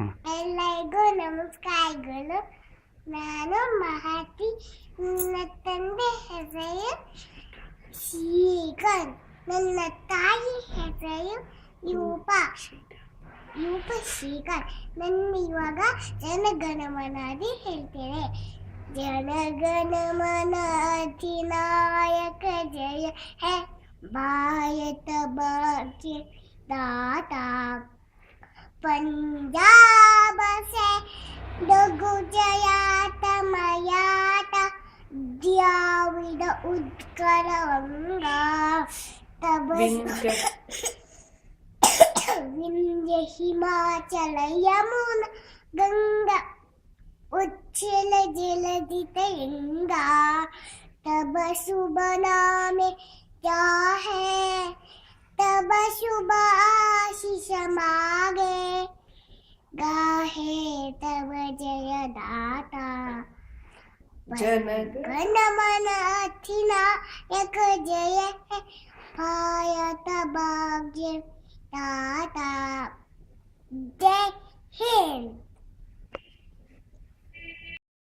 ಎಲ್ಲರಿಗೂ ನಮಸ್ಕಾರಗಳು. ನಾನು ಮಹತಿ. ನನ್ನ ತಂದೆ ಹೆಸರು ಶ್ರೀಕಾಂತ್. ನನ್ನ ತಾಯಿ ಹೆಸರು ಯೂಪಾ ಶ್ರೀಕಾಂತ್. ನನ್ನ ಇವಾಗ ಜನಗಣಮನ ಹೇಳ್ತೇನೆ. ಜನಗಣಮನ ಅಧಿನಾಯಕ ಜಯ ಹೇ ಭಾರತ ಭಾಗ್ಯ दाता पंजाब से गुजरात मराठा द्राविड उत्कल गंगा तब विंध्य हिमाचल यमुना गंगा उच्छल जलधि तरंगा तब शुभ नाम क्या है तब शुभ आशीष मागे गाहे तब जय दाता गण मन अधिनायक जय है भारत भाग्य दाता जय हिंद.